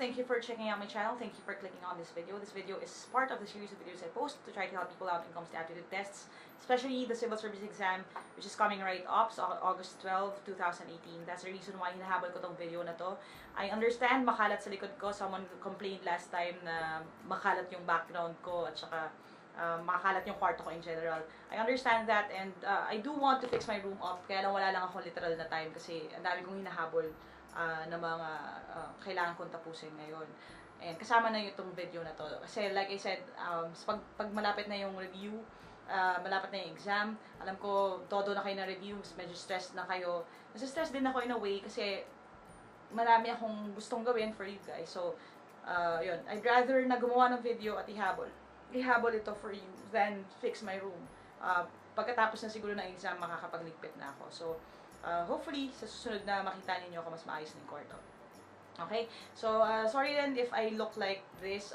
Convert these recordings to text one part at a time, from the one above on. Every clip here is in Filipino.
Thank you for checking out my channel. Thank you for clicking on this video. This video is part of the series of videos I post to try to help people out when it comes to aptitude tests, especially the civil service exam, which is coming right up, so August 12, 2018. That's the reason why hinahabol ko tong video na to. I understand makalat sa likod ko. Someone complained last time na makalat yung background ko at saka makalat yung kwarto ko in general. I understand that, and I do want to fix my room up, kaya lang wala lang ako literal na time kasi ang dami kong hinahabol na mga kailangan kong tapusin ngayon. And kasama na itong video na to. Kasi like I said, pag malapit na yung review, malapit na yung exam, alam ko, todo na kayo na review, medyo stressed na kayo. Nasa-stress din ako in a way kasi marami akong gustong gawin for you guys. So, yun. I'd rather na gumawa ng video at ihabol ito for you than fix my room. Pagkatapos na siguro ng exam, makakapagligpit na ako. So, hopefully, sa susunod na makita ninyo ako mas maayos ng kwarto. Okay? So, sorry then if I look like this.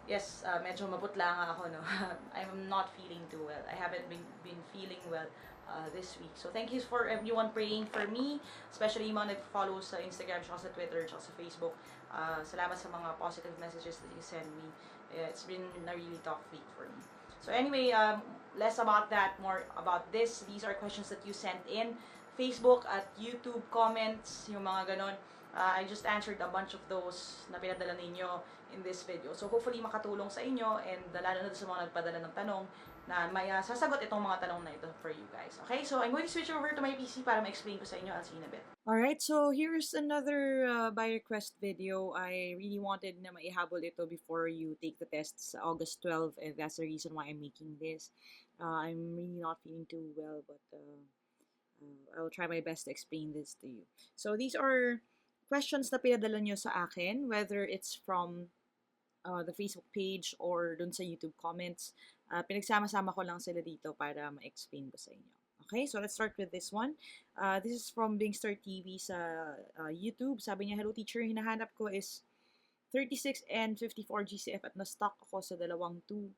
Yes, medyo maputla nga ako, no? I'm not feeling too well. I haven't been feeling well this week. So, thank you for everyone praying for me, especially yung mga nag-follow sa Instagram, sa Twitter, sa Facebook. Salamat sa mga positive messages that you send me. It's been a really tough week for me. So anyway, less about that, more about this. These are questions that you sent in Facebook at YouTube comments, yung mga ganon. I just answered a bunch of those na pinadala ninyo in this video. So hopefully makatulong sa inyo, and lalo na sa mga nagpadala ng tanong na may sasagot itong mga tanong na ito for you guys. Okay, so I'm going to switch over to my PC para ma-explain ko sa inyo as in a bit. Alright, so here's another by request video. I really wanted na maihabol ito before you take the tests August 12, and that's the reason why I'm making this. I'm really not feeling too well, but I'll try my best to explain this to you. So these are questions na pinadala nyo sa akin, whether it's from the Facebook page or dun sa YouTube comments. Pinagsama-sama ko lang sila dito para ma-explain ko sa inyo. Okay, so let's start with this one. This is from Bingstar TV sa YouTube. Sabi niya, hello teacher, hinahanap ko is 36 and 54 GCF at na-stuck ako sa dalawang 2.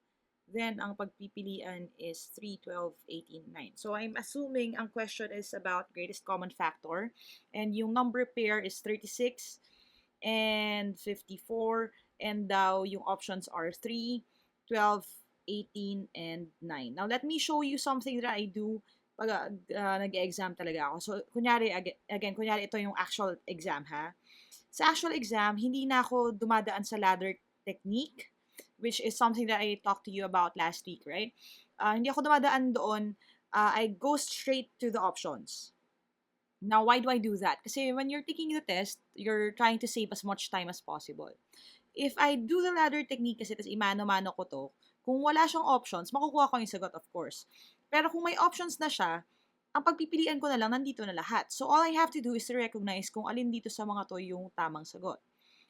Then, ang pagpipilian is 3, 12, 18, 9. So, I'm assuming ang question is about greatest common factor. And yung number pair is 36 and 54. And daw, yung options are 3, 12, 18, and 9. Now, let me show you something that I do pag nag-exam talaga ako. So, kunyari, kunyari ito yung actual exam, ha? Sa actual exam, hindi na ako dumadaan sa ladder technique, which is something that I talked to you about last week, right? Hindi ako dumadaan doon. I go straight to the options. Now, why do I do that? Kasi when you're taking the test, you're trying to save as much time as possible. If I do the ladder technique kasi, tas imano-mano ko to, kung wala siyang options, makukuha ko yung sagot, of course. Pero kung may options na siya, ang pagpipilian ko na lang, nandito na lahat. So, all I have to do is to recognize kung alin dito sa mga to yung tamang sagot.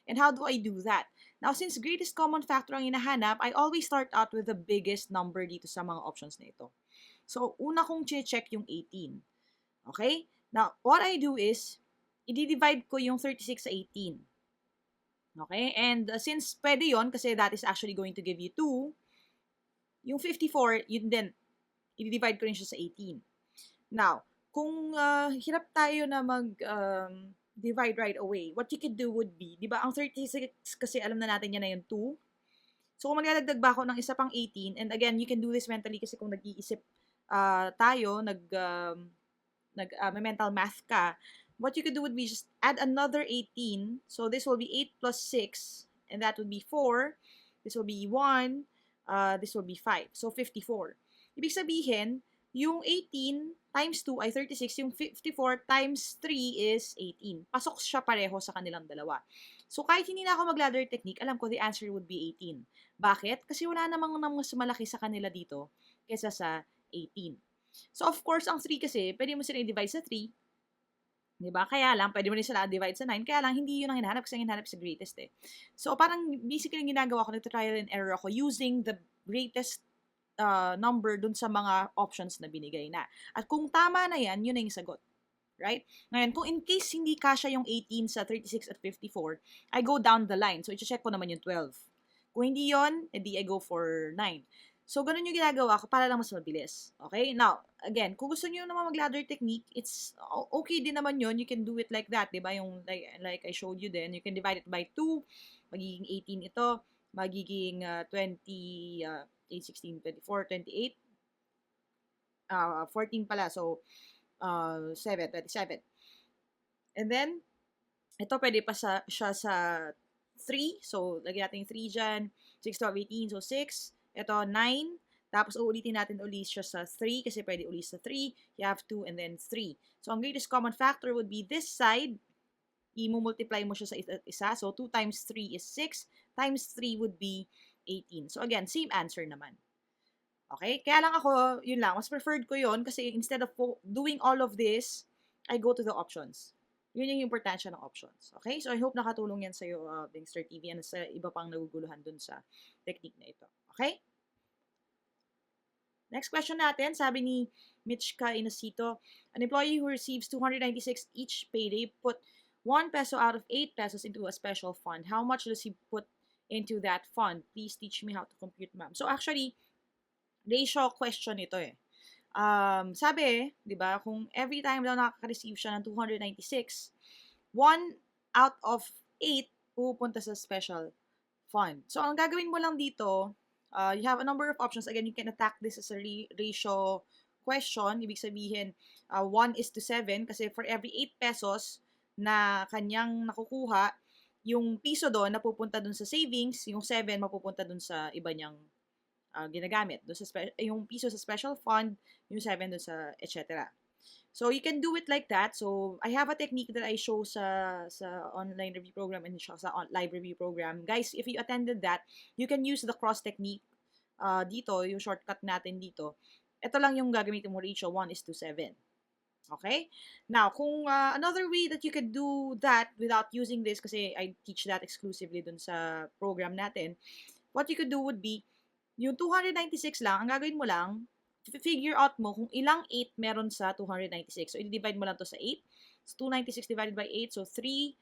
And how do I do that? Now, since greatest common factor ang hinahanap, I always start out with the biggest number dito sa mga options na ito. So, una kong check yung 18. Okay? Now, what I do is, i-divide ko yung 36 sa 18. Okay? And since pwede yon kasi that is actually going to give you 2, yung 54, yun din, i-divide ko rin siya sa 18. Now, kung hirap tayo na divide right away, what you could do would be, di ba, ang 36 kasi alam na natin yan na yung 2. So, kung magdadagdag ba ako ng isa pang 18, and again, you can do this mentally kasi kung nag-iisip tayo, mental math ka, what you could do would be just add another 18. So, this will be 8 plus 6, and that would be 4. This will be 1. This will be 5. So, 54. Ibig sabihin, yung 18 times 2 ay 36, yung 54 times 3 is 18. Pasok siya pareho sa kanilang dalawa. So, kahit hindi na ako mag-ladder technique, alam ko the answer would be 18. Bakit? Kasi wala namang mas malaki sa kanila dito kesa sa 18. So, of course, ang 3 kasi, pwede mo sila i-divide sa 3. Diba? Kaya lang, pwede mo rin sila divide sa 9. Kaya lang, hindi yun ang hinahanap kasi ang hinahanap sa greatest eh. So, parang basically yung ginagawa ko, nagta-trial and error ako using the greatest number dun sa mga options na binigay na. At kung tama na yan, yun na yung sagot. Right? Ngayon, kung in case hindi kasya yung 18 sa 36 at 54, I go down the line. So, i-check ko naman yung 12. Kung hindi yun, edi I go for 9. So, ganun yung ginagawa ko para lang mas mabilis. Okay? Now, again, kung gusto niyo naman mag-ladder technique, it's okay din naman yun. You can do it like that, di ba? Yung like I showed you then, you can divide it by 2, magiging 18 ito, magiging 20, 8, 16, 24, 28, 14 pala. So, 7, 27. And then, ito pwede pa siya sa 3. So, lagyan natin yung 3 dyan. 6, 12, 18. So, 6. Ito, 9. Tapos, uulitin natin ulit siya sa 3 kasi pwede ulit sa 3. You have 2 and then 3. So, ang greatest common factor would be this side. I-multiply mo siya sa isa. So, 2 times 3 is 6. Times 3 would be 18. So, again, same answer naman. Okay? Kaya lang ako, yun lang. Mas preferred ko yun kasi instead of doing all of this, I go to the options. Yun yung importansya ng options. Okay? So, I hope nakatulong yan sa'yo, Bingster TV, and sa iba pang naguguluhan dun sa technique na ito. Okay? Next question natin, sabi ni Mitchka Inosito, an employee who receives 296 each payday put 1 peso out of 8 pesos into a special fund. How much does he put into that fund? Please teach me how to compute, ma'am. So, actually, ratio question ito eh. Sabi, di ba, kung every time daw nakaka-receive siya ng 296, 1 out of 8 pupunta sa special fund. So, ang gagawin mo lang dito, you have a number of options. Again, you can attack this as a ratio question. Ibig sabihin, 1:7 kasi for every 8 pesos na kanyang nakukuha, yung piso doon napupunta doon sa savings, yung 7 mapupunta doon sa iba niyang ginagamit. Doon sa yung piso sa special fund, yung 7 doon sa etc. So, you can do it like that. So, I have a technique that I show sa online review program and sa live review program. Guys, if you attended that, you can use the cross technique dito, yung shortcut natin dito. Ito lang yung gagamitin mo ratio, 1:7. Okay? Now, kung another way that you could do that without using this, kasi I teach that exclusively dun sa program natin, what you could do would be, yung 296 lang, ang gagawin mo lang, figure out mo kung ilang 8 meron sa 296. So, i-divide mo lang to sa 8. So, 296 divided by 8. So, 3,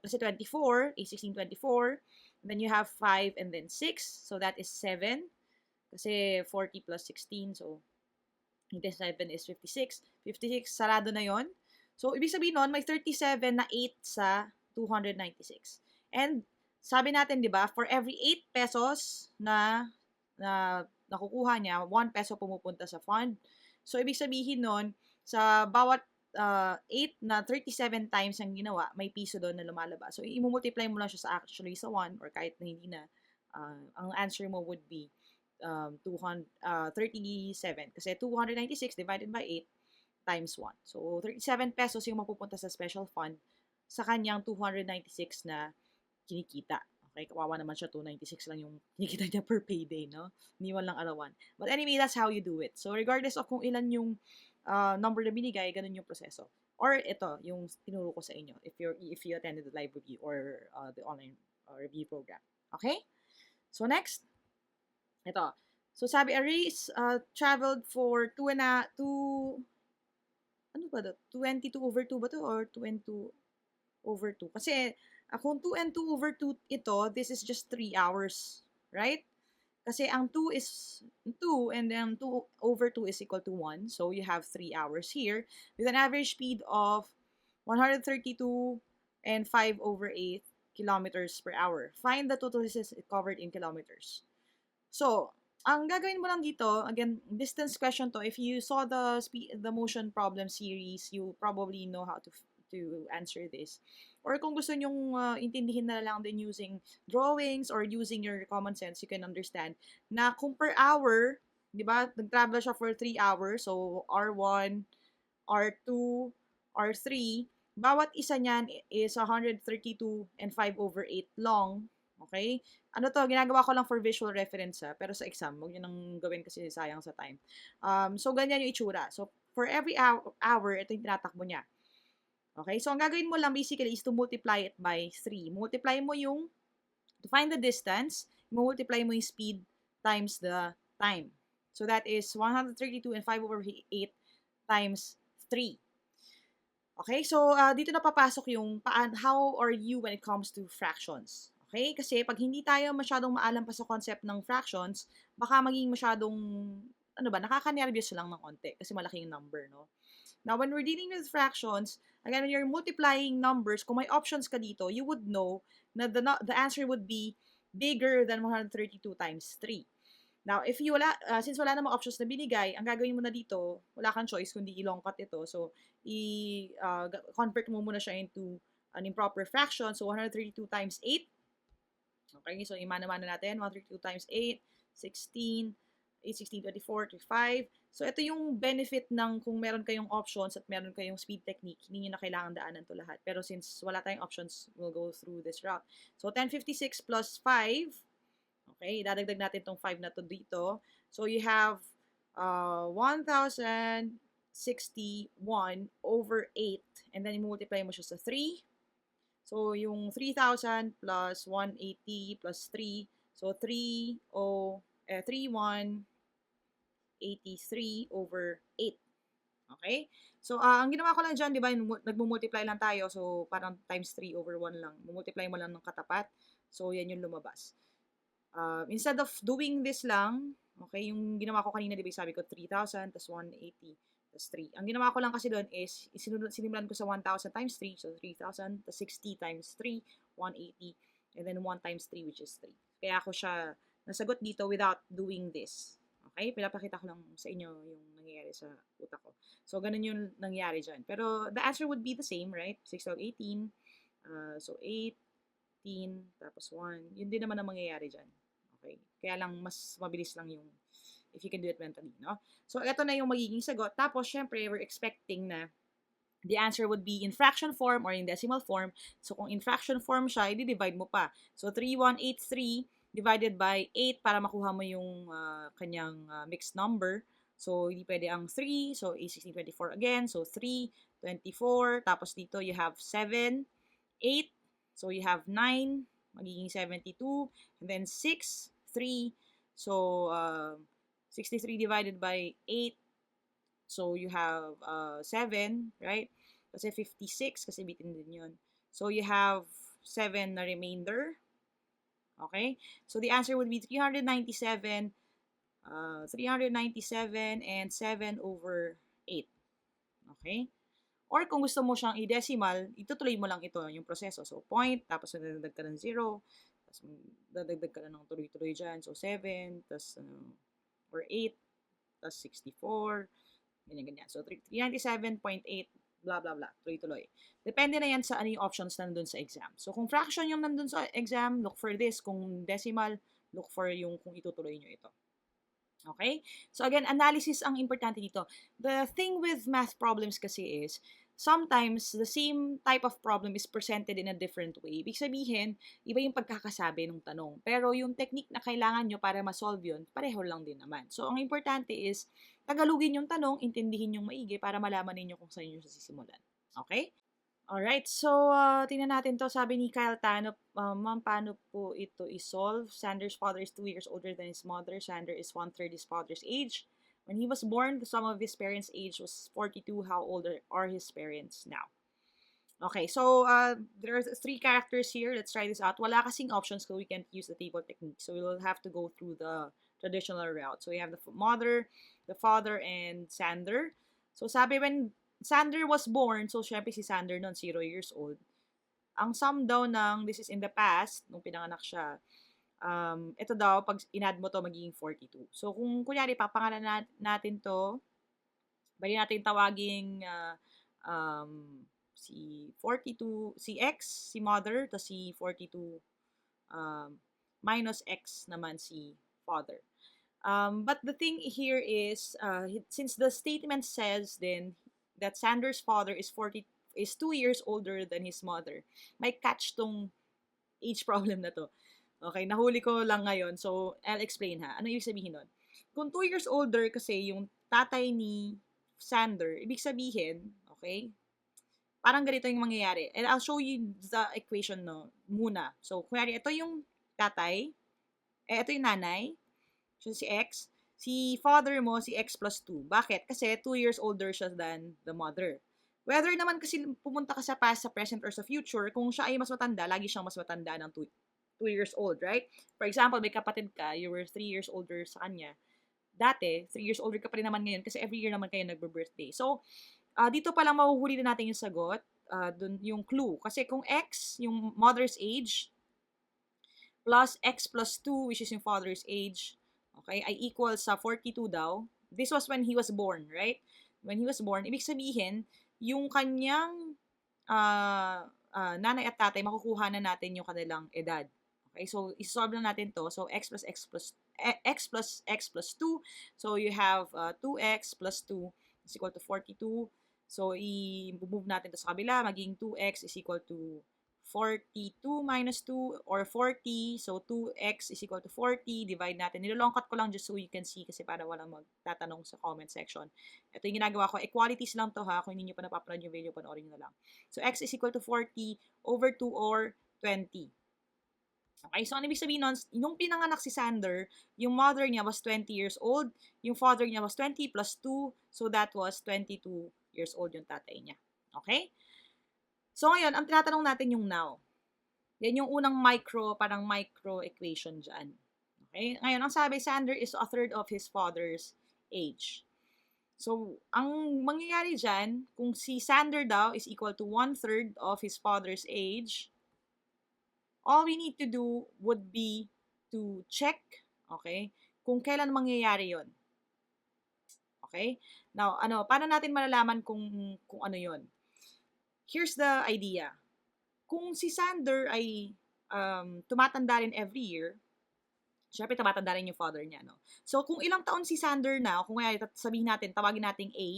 kasi 24, 8, 16, 24. And then you have 5 and then 6. So, that is 7. Kasi 40 plus 16. So, 7 is 56. 56, sarado na yon. So, ibig sabihin nun, may 37 na 8 sa 296. And, sabi natin, di ba, for every 8 pesos na nakukuha niya, 1 peso pumupunta sa fund. So, ibig sabihin nun, sa bawat 8 na 37 times ang ginawa, may piso doon na lumalabas. So, i-multiply mo lang siya sa 1 or kahit na hindi na, ang answer mo would be 37. Kasi 296 divided by 8 times 1. So, 37 pesos yung mapupunta sa special fund sa kanyang 296 na kinikita. Okay, kawawa naman siya, 296 lang yung kinikita niya per payday, no? Hindi man lang arawan. But anyway, that's how you do it. So, regardless of kung ilan yung number na binigay, ganun yung proseso. Or ito, yung tinuro ko sa inyo, if you attended the live review or the online review program. Okay? So, next. Ito. So, sabi, a race traveled for 22/2 ba to? Or 22/2? Kasi, kung 2/2 ito, this is just 3 hours. Right? Kasi ang 2 is 2 and then 2/2 is equal to 1. So, you have 3 hours here with an average speed of 132 and 5/8 kilometers per hour. Find the total distance covered in kilometers. So, ang gagawin mo lang dito, again, distance question to. If you saw the motion problem series, you probably know how to answer this. Or kung gusto nyong intindihin na lang din using drawings or using your common sense, you can understand na kung per hour, di ba, nag-travel siya for 3 hours, so R1, R2, R3, bawat isa niyan is 132 and 5/8 long. Okay? Ano to, ginagawa ko lang for visual reference pero sa exam, huwag nyo nang gawin kasi sayang sa time. So, ganyan yung itsura. So, for every hour, ito yung tinatakbo niya. Okay? So, ang gagawin mo lang basically is to multiply it by 3. Multiply mo yung, to find the distance, multiply mo yung speed times the time. So, that is 132 and 5/8 times 3. Okay? So, dito na papasok yung how are you when it comes to fractions. Okay? Kasi pag hindi tayo masyadong maalam pa sa concept ng fractions, baka maging masyadong, ano ba, nakaka-nervyos lang ng konti kasi malaking number, no? Now, when we're dealing with fractions, again, when you're multiplying numbers, kung may options ka dito, you would know na the answer would be bigger than 132 times 3. Now, if you since wala namang options na binigay, ang gagawin mo na dito, wala kang choice kundi i-long cut ito. So, convert mo muna siya into an improper fraction. So, 132 times 8. Okay, so imana-mana natin. 132 times 8, 16, 8, 16, 24, 25. So, ito yung benefit ng kung meron kayong options at meron kayong speed technique. Hindi nyo na kailangan daanan to lahat. Pero since wala tayong options, we'll go through this route. So, 1056 plus 5. Okay, dadagdag natin tong 5 na to dito. So, you have 1,061 over 8. And then, i-multiply mo siya sa 3. So, yung 3,000 plus 180 plus 3. So, 3,183 over 8. Okay? So, ang ginawa ko lang dyan, di ba, nagmumultiply lang tayo. So, parang times 3 over 1 lang. Mumultiply mo lang ng katapat. So, yan yung lumabas. Instead of doing this lang, okay, yung ginawa ko kanina, di ba, sabi ko 3,000 plus 180 plus 3. Ang ginawa ko lang kasi doon is, sinimulan ko sa 1,000 times 3, so 3,000 plus 60 times 3, 180, and then 1 times 3, which is 3. Kaya ako siya nasagot dito without doing this. Okay? Pinapakita ko lang sa inyo yung nangyayari sa utak ko. So, ganun yung nangyari dyan. Pero, the answer would be the same, right? 6 of 18. So, 18, tapos 1. Yun din naman ang mangyayari dyan. Okay? Kaya lang, mas mabilis lang yung if you can do it mentally, no? So, ito na yung magiging sagot. Tapos, syempre, we're expecting na the answer would be in fraction form or in decimal form. So, kung in fraction form siya, i-divide mo pa. So, 3183 divided by 8 para makuha mo yung kanyang mixed number. So, hindi pwede ang 3. So, 8, 16, 24 again. So, 3, 24. Tapos dito, you have 7, 8. So, you have 9, magiging 72. And then 6, 3. So, 63 divided by 8. So, you have 7, right? Kasi 56, kasi bitin din yun. So, you have 7 na remainder. Okay? So, the answer would be 397, 397 and 7 over 8. Okay? Or kung gusto mo siyang i-decimal, itutuloy mo lang ito, yung proseso. So, point, tapos dadagdag ka ng 0, tapos dadagdag ka na ng tuloy-tuloy dyan. So, 7, tapos or 8, tapos 64, ganyan-ganyan. So, 397.8, blah, blah, blah, tuloy-tuloy. Depende na yan sa ano yung options nandun sa exam. So, kung fraction yung nandun sa exam, look for this. Kung decimal, look for yung kung itutuloy nyo ito. Okay? So, again, analysis ang importante dito. The thing with math problems kasi is, sometimes, the same type of problem is presented in a different way. Ibig sabihin, iba yung pagkakasabi ng tanong. Pero yung technique na kailangan nyo para ma-solve yun, pareho lang din naman. So, ang importante is, tagalugin yung tanong, intindihin yung maigi para malaman ninyo kung saan nyo sisimulan. Okay? Alright, so tingnan natin to. Sabi ni Kyle Tanop, ma'am, paano po ito i-solve? Sander's father is 2 years older than his mother. Sander is 1/3 his father's age. When he was born, the sum of his parents' age was 42. How old are his parents now? Okay, so there are 3 characters here. Let's try this out. Wala kasing options so we can't use the table technique. So we will have to go through the traditional route. So we have the mother, the father, and Sander. So sabi when Sander was born, so syempre si Sander noon 0 years old. Ang sum daw ng, this is in the past, nung pinanganak siya, ito daw, pag in-add mo to, magiging 42. So, kung kunyari, papangalan natin to, bali natin tawaging si 42, si X, si mother, to si 42 minus X naman si father. But the thing here is, since the statement says then that Sander's father is 2 years older than his mother, may catch tong age problem na to. Okay, nahuli ko lang ngayon. So, I'll explain ha. Ano ibig sabihin nun? Kung 2 years older kasi yung tatay ni Sander, ibig sabihin, okay, parang ganito yung mangyayari. And I'll show you the equation no, muna. So, kunyari, ito yung tatay, ito yung nanay, so si X, si father mo, si X plus 2. Bakit? Kasi 2 years older siya than the mother. Whether naman kasi pumunta ka sa past, sa present, or sa future, kung siya ay mas matanda, lagi siyang mas matanda ng 2 2 years old, right? For example, may kapatid ka, you were 3 years older sa kanya. Dati, 3 years older ka pa rin naman ngayon kasi every year naman kayo nagbe-birthday. So, dito pa lang mahuhuli na natin yung sagot, dun yung clue. Kasi kung X, yung mother's age, plus X plus 2, which is yung father's age, okay, ay equals sa 42 daw. This was when he was born, right? When he was born, ibig sabihin, yung kanyang nanay at tatay, makukuha na natin yung kanilang edad. Okay, so isolve na natin to. So x plus x plus x plus 2. So you have 2x plus 2 is equal to 42. So i-move natin to sa kabila, maging 2x is equal to 42 minus 2 or 40. So 2x is equal to 40. Divide natin. Nilolongkat ko lang just so you can see kasi para walang magtatanong sa comment section. Ito yung ginagawa ko. Equalities lang to ha. Kung hindi nyo pa napapanood yung video, panoorin nyo na lang. So x is equal to 40 over 2 or 20. Okay, so ano ibig sabihin nun? Nung pinanganak si Sander, yung mother niya was 20 years old, yung father niya was 20 plus 2, so that was 22 years old yung tatay niya. Okay? So ngayon, ang tinatanong natin yung now. Yan yung unang parang micro equation dyan. Okay? Ngayon, ang sabi, Sander is a third of his father's age. So, ang mangyayari dyan, kung si Sander daw is equal to 1/3 of his father's age, all we need to do would be to check, okay, kung kailan mangyayari yon. Okay? Now, paano natin malalaman kung ano yon? Here's the idea. Kung si Sander ay tumatanda rin every year, syempre tumatanda rin yung father niya, no? So, kung ilang taon si Sander na, kung sabihin natin, tawagin natin A,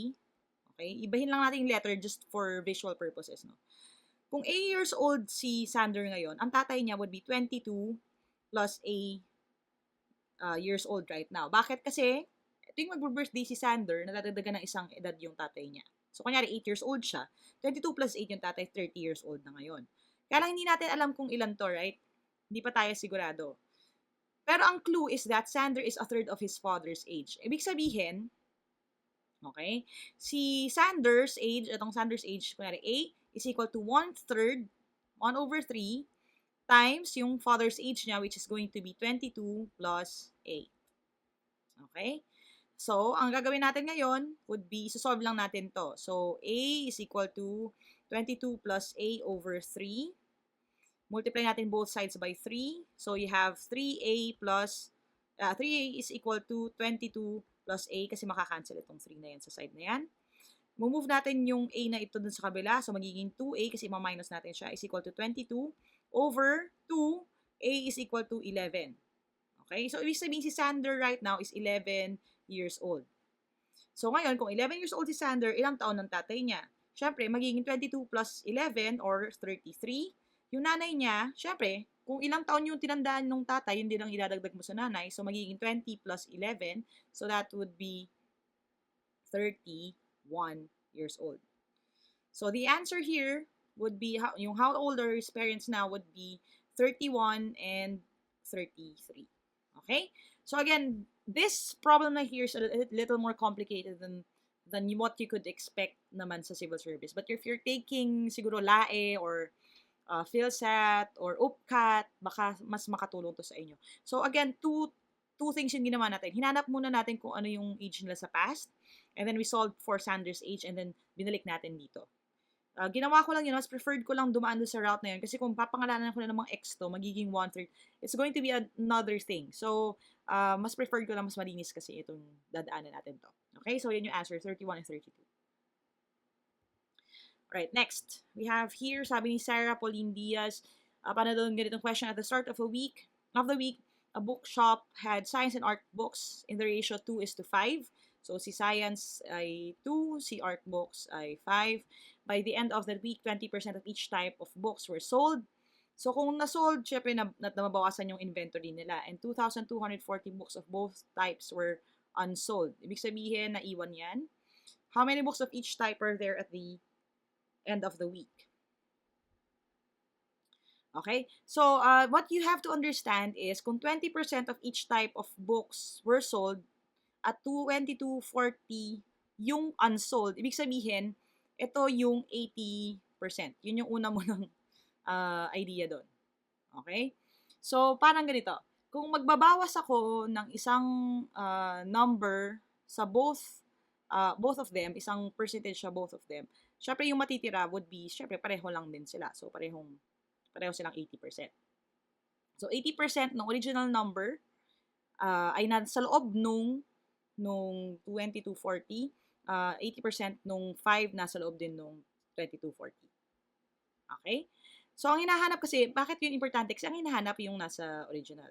okay, ibahin lang natin yung letter just for visual purposes, no? Kung 8 years old si Sander ngayon, ang tatay niya would be 22 plus A years old right now. Bakit? Kasi, tuwing mag-birthday si Sander, nadadagdagan ng isang edad yung tatay niya. So, kunyari 8 years old siya, 22 plus 8 yung tatay, 30 years old na ngayon. Kaya lang hindi natin alam kung ilan to, right? Hindi pa tayo sigurado. Pero ang clue is that Sander is a third of his father's age. Ibig sabihin, okay, si Sander's age, itong Sander's age, kunyari A, is equal to 1/3, 1 over 3, times yung father's age niya, which is going to be 22 plus 8. Okay? So, ang gagawin natin ngayon would be, solve lang natin to. So, A is equal to 22 plus A over 3. Multiply natin both sides by 3. So, you have 3A plus, 3A is equal to 22 plus A kasi makakancel itong 3 na yan sa side na yan. Move natin yung A na ito dun sa kabila. So, magiging 2A kasi ma-minus natin siya is equal to 22 over 2. A is equal to 11. Okay? So, ibig sabihin si Sander right now is 11 years old. So, ngayon, kung 11 years old si Sander, ilang taon ng tatay niya? Siyempre, magiging 22 plus 11 or 33. Yung nanay niya, siyempre, kung ilang taon yung tinandaan ng tatay, yun din ang idadagdag mo sa nanay. So, magiging 20 plus 11. So, that would be 31 years old. So, the answer here would be, how old are his parents now would be 31 and 33. Okay? So, again, this problem na here is a little more complicated than what you could expect naman sa civil service. But if you're taking siguro LAE or PhilSat or UPCAT, baka mas makatulong to sa inyo. So, again, two things yung ginawa natin. Hinanap muna natin kung ano yung age nila sa past. And then we solved for Sander's age and then binalik natin dito. Ginawa ko lang yun, mas preferred ko lang dumaan doon sa route na yun kasi kung papangalanan ko na ng mga X to, magiging 1/3, it's going to be another thing. So, mas preferred ko lang, mas malinis kasi itong dadaanan natin to. Okay, so yun yung answer, 31 and 32. Alright, next. We have here, sabi ni Sarah Pauline Diaz, paano daw ganitong question, at the start of the week, a bookshop had science and art books in the ratio 2:5. So, si science ay 2, si art books ay 5. By the end of the week, 20% of each type of books were sold. So, kung na-sold, syempre nabawasan yung inventory nila. And 2,240 books of both types were unsold. Ibig sabihin, naiwan yan. How many books of each type are there at the end of the week? Okay? So, what you have to understand is, kung 20% of each type of books were sold, at 2240 yung unsold, ibig sabihin, ito yung 80%. Yun yung una mo ng idea doon. Okay? So, parang ganito. Kung magbabawas ako ng isang number sa both of them, isang percentage sa both of them, syempre yung matitira would be, syempre pareho lang din sila. So, pareho silang 80%. So, 80% ng original number ay nasa loob nung 2240. 80% nung 5 nasa loob din nung 2240. Okay? So, ang hinahanap kasi, bakit yun importante? Kasi ang hinahanap yung nasa original.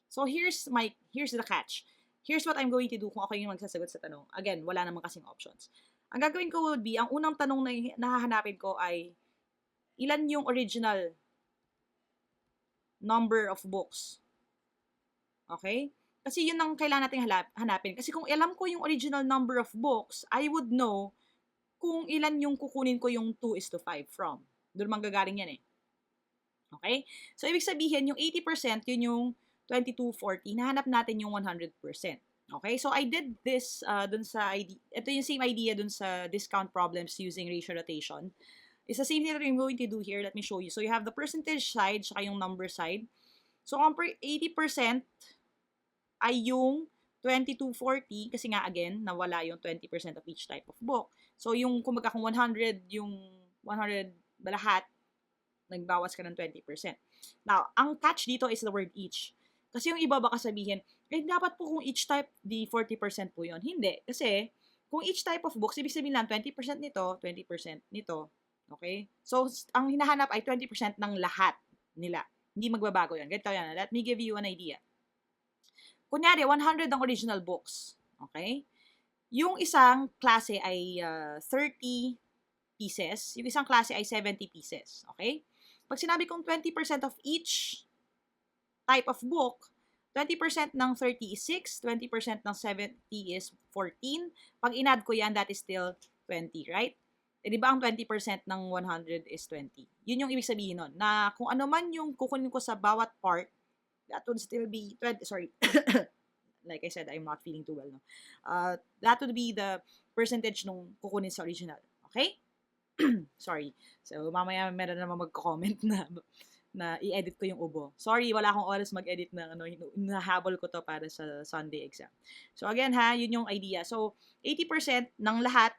So, here's the catch. Here's what I'm going to do kung ako yung magsasagot sa tanong. Again, wala naman kasing options. Ang gagawin ko would be, ang unang tanong na nahahanapin ko ay, ilan yung original number of books? Okay? Kasi yun ang kailangan natin hanapin. Kasi kung alam ko yung original number of books, I would know kung ilan yung kukunin ko yung 2:5 from. Doon manggagaling yan eh. Okay? So, ibig sabihin, yung 80%, yun yung 2240. Nahanap natin yung 100%. Okay? So, I did this dun sa idea. Ito yung same idea dun sa discount problems using ratio notation. It's the same thing that I'm going to do here. Let me show you. So, you have the percentage side, saka yung number side. So, ang 80% ay yung 2240 kasi nga again, nawala yung 20% of each type of book. So, yung kumbaga kung 100, yung 100 lahat, nagbawas ka ng 20%. Now, ang catch dito is the word each. Kasi yung iba baka sabihin, dapat po kung each type, di 40% po yun. Hindi. Kasi, kung each type of books, ibig sabihin lang 20% nito, 20% nito. Okay? So, ang hinahanap ay 20% ng lahat nila. Hindi magbabago yan. Ganito yan. Let me give you an idea. Kunyari, 100 ang original books. Okay? Yung isang klase ay 30 pieces. Yung isang klase ay 70 pieces. Okay? Pag sinabi kong 20% of each type of book, 20% ng 30 is 6, 20% ng 70 is 14. Pag in-add ko yan, that is still 20, right? Eh, di ba ang 20% ng 100 is 20? Yun yung ibig sabihin nun, na kung ano man yung kukunin ko sa bawat part, that would still be 20, sorry. Like I said, I'm not feeling too well, no? That would be the percentage nung kukunin sa original. Okay? Sorry. So, mamaya meron naman magko-comment na i-edit ko yung ubo. Sorry, wala akong oras mag-edit ng nahabol ko to para sa Sunday exam. So, again ha, yun yung idea. So, 80% ng lahat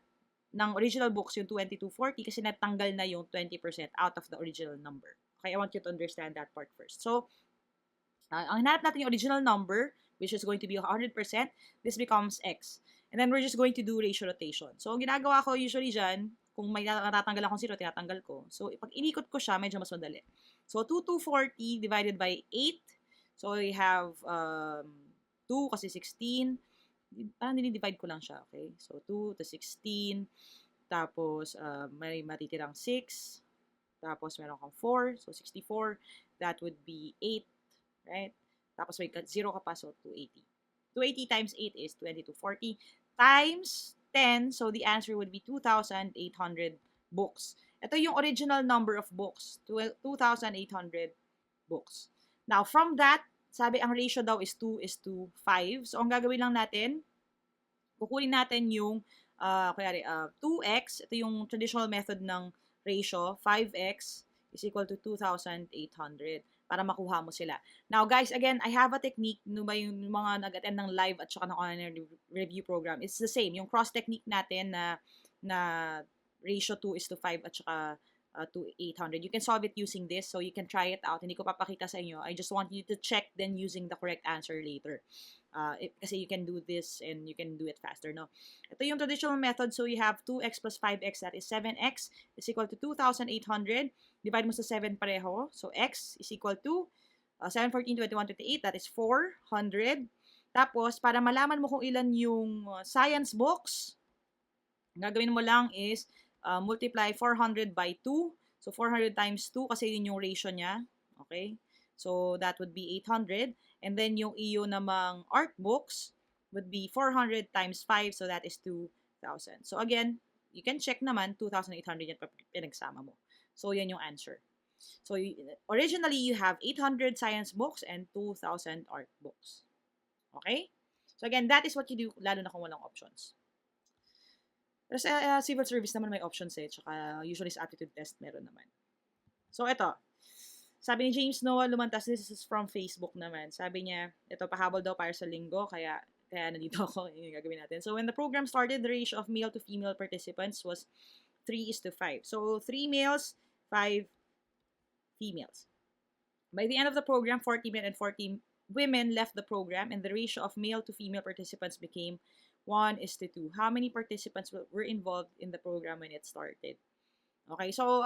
ng original books, yung 2240, kasi natanggal na yung 20% out of the original number. Okay, I want you to understand that part first. So, ang hinanap natin yung original number, which is going to be 100%, this becomes x. And then we're just going to do ratio rotation. So, ang ginagawa ko usually dyan, kung may natatanggal akong 0, tinatanggal ko. So, pag inikot ko siya, medyo mas madali. So, 2240 divided by 8. So, we have 2 kasi 16. Parang dinidivide ko lang siya, okay? So, 2 to 16. Tapos, may matitirang 6. Tapos, meron kang 4. So, 64. That would be 8. Right? Tapos may 0 ka pa, so 280. 280 times 8 is 2240 times 10, so the answer would be 2,800 books. Ito yung original number of books, 2,800 books. Now, from that, sabi ang ratio daw is 2:5. So, ang gagawin lang natin, kukunin natin yung, 2x, ito yung traditional method ng ratio, 5x is equal to 2,800. Para makuha mo sila. Now, guys, again, I have a technique, yung mga nag-attend ng live at saka ng online review program. It's the same. Yung cross technique natin na ratio 2:5 at saka 2,800. You can solve it using this, so you can try it out. Hindi ko papakita sa inyo. I just want you to check then using the correct answer later. Kasi you can do this and you can do it faster, no? Ito yung traditional method. So, you have 2x plus 5x, that is 7x, is equal to 2,800. Divide mo sa 7 pareho. So, x is equal to 7, 14, 21, 28. That is 400. Tapos, para malaman mo kung ilan yung science books, ang gagawin mo lang is multiply 400 by 2. So, 400 times 2 kasi yun yung ratio niya. Okay? So, that would be 800. And then, yung iyo namang art books would be 400 times 5. So, that is 2,000. So, again, you can check naman, 2,800 yan pinagsama mo. So, yan yung answer. So, originally, you have 800 science books and 2,000 art books. Okay? So, again, that is what you do, lalo na kung walang options. Pero sa civil service naman may options eh. Tsaka, usually sa aptitude test, meron naman. So, ito. Sabi ni James Noah Lumantas, this is from Facebook naman. Sabi niya, ito pahabol daw para sa linggo, kaya nandito ako, yung gagawin natin. So when the program started, the ratio of male to female participants was 3:5. So 3 males, 5 females. By the end of the program, 40 men and 40 women left the program, and the ratio of male to female participants became 1:2. How many participants were involved in the program when it started? Okay, so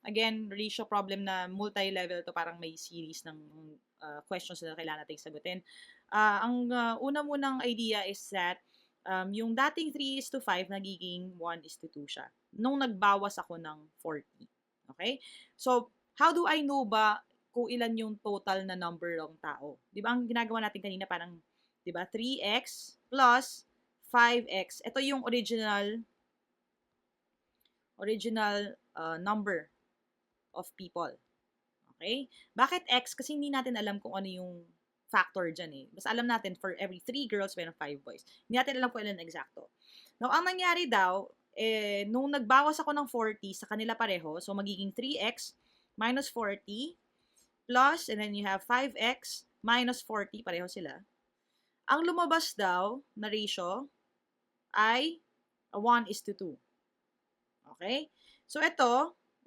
again, ratio problem na multi-level to, parang may series ng questions na kailangan nating sagutin. Ang una munang idea is that yung dating 3:5 nagiging 1:2 siya nung nagbawas ako ng 40. Okay? So, how do I know ba kung ilan yung total na number ng tao? 'Di ba ang ginagawa natin kanina parang 'di ba 3x plus 5x. Ito yung original number of people. Okay? Bakit x? Kasi hindi natin alam kung ano yung factor dyan eh. Basta alam natin for every 3 girls, meron 5 boys. Hindi natin alam kung ilan eksakto. Now, ang nangyari daw, nung nagbawas ako ng 40 sa kanila pareho, so magiging 3x minus 40 plus, and then you have 5x minus 40, pareho sila. Ang lumabas daw na ratio ay 1:2. Okay? So,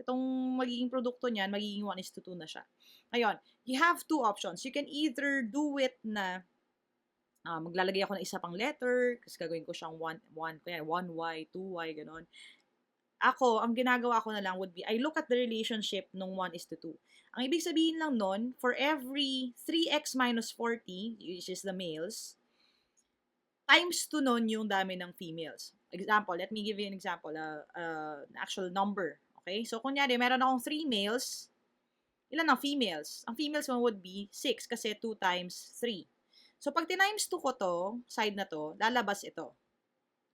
itong magiging produkto niyan, magiging 1:2 na siya. Ngayon, you have two options. You can either do it na maglalagay ako ng isa pang letter, kasi gagawin ko siyang 1y, 2y, gano'n. Ako, ang ginagawa ko na lang would be, I look at the relationship nung 1:2. Ang ibig sabihin lang nun, for every 3x minus 40, which is the males, times 2 nun yung dami ng females. Example, let me give you an example, actual number. Okay? So, kunyari, meron akong 3 males, ilan ang females? Ang females mo would be 6 kasi 2 times 3. So, pag tinimes 2 ko to, side na to, lalabas ito.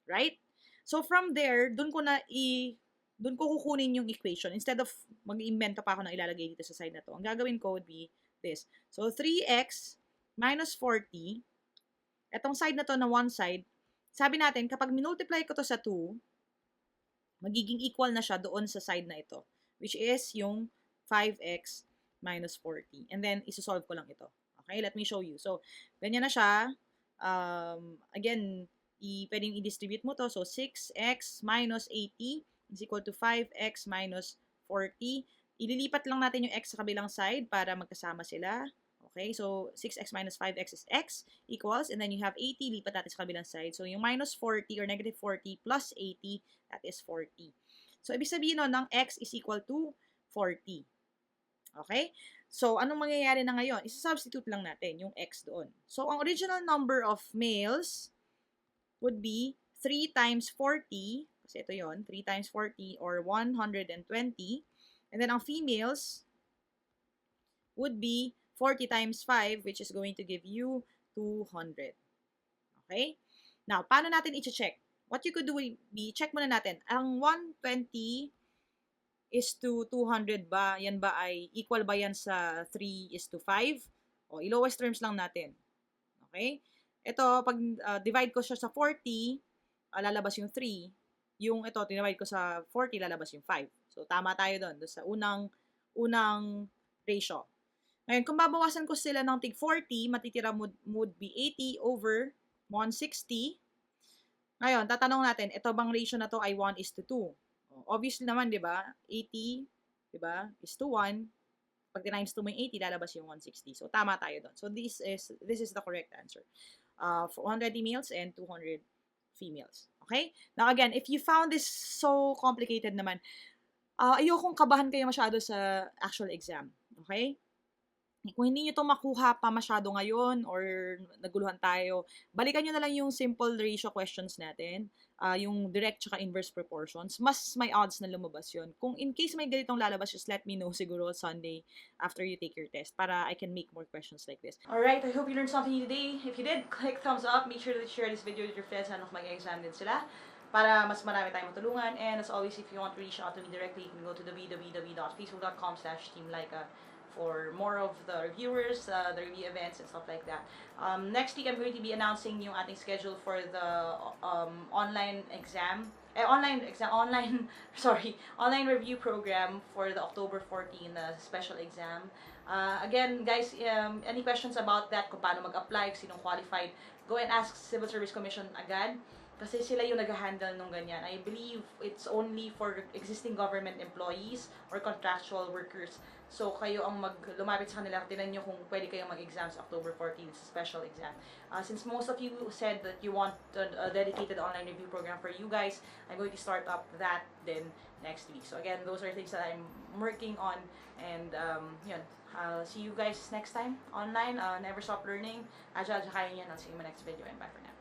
Right? So, from there, dun ko kukunin yung equation. Instead of mag-invento pa ako ng ilalagay dito sa side na to, ang gagawin ko would be this. So, 3x minus 40, etong side na to na one side, sabi natin, kapag minultiply ko to sa 2, magiging equal na siya doon sa side na ito, which is yung 5x minus 40. And then, isosolve ko lang ito. Okay, let me show you. So, ganyan na siya. Again, pwedeng i-distribute mo to. So, 6x minus 80 is equal to 5x minus 40. Ililipat lang natin yung x sa kabilang side para magkasama sila. Okay, so 6x minus 5x is x equals, and then you have 80, lipat natin sa kabilang side. So, yung minus 40 or negative 40 plus 80, that is 40. So, ibig sabihin nun, ng x is equal to 40. Okay? So, anong mangyayari na ngayon? Isa-substitute lang natin yung x doon. So, ang original number of males would be 3 times 40, kasi ito yon, 3 times 40 or 120. And then, ang females would be 40 times 5, which is going to give you 200. Okay? Now, paano natin i-check? What you could do would be, check muna natin, ang 120 is to 200 ba? Yan ba ay, equal ba yan sa 3:5? O, i-lowest terms lang natin. Okay? Ito, pag divide ko siya sa 40, lalabas yung 3. Yung ito, tinivide ko sa 40, lalabas yung 5. So, tama tayo doon sa unang ratio. Ngayon, kung babawasan ko sila ng tig 40, matitira would be 80 over 160. Ngayon, tatanong natin, ito bang ratio na to ay 1:2? Obviously naman, di ba? 80, di ba, is to 1. Pag times 2 mo yung 80, lalabas yung 160. So, tama tayo doon. So, this is the correct answer. For 120 males and 200 females. Okay? Now, again, if you found this so complicated naman, ayokong kabahan kayo masyado sa actual exam. Okay? Kung hindi nyo ito makuha pa masyado ngayon or naguluhan tayo, balikan nyo na lang yung simple ratio questions natin, yung direct tsaka inverse proportions. Mas may odds na lumabas yun. Kung in case may ganitong lalabas, just let me know siguro Sunday after you take your test para I can make more questions like this. Alright, I hope you learned something today. If you did, click thumbs up. Make sure to share this video with your friends na mag-exam din sila para mas marami tayong matulungan. And as always, if you want to reach out to me directly, you can go to www.facebook.com/Team Lyqa for more of the reviewers, the review events, and stuff like that. Next week, I'm going to be announcing yung ating schedule for the online exam online exam, online, sorry, online review program for the October 14 special exam. Again, guys, any questions about that, kung paano mag-apply, kung sinong qualified, go and ask Civil Service Commission agad. Kasi sila yung nag-handle nung ganyan. I believe it's only for existing government employees or contractual workers. So, kayo ang lumapit sa kanila, tinan nyo kung pwede kayong mag-exam sa October 14, special exam. Since most of you said that you want a dedicated online review program for you guys, I'm going to start up that then next week. So, again, those are things that I'm working on. And, yun. I'll see you guys next time online. Never stop learning. Agile, kaya yan. I'll see you in my next video. And bye for now.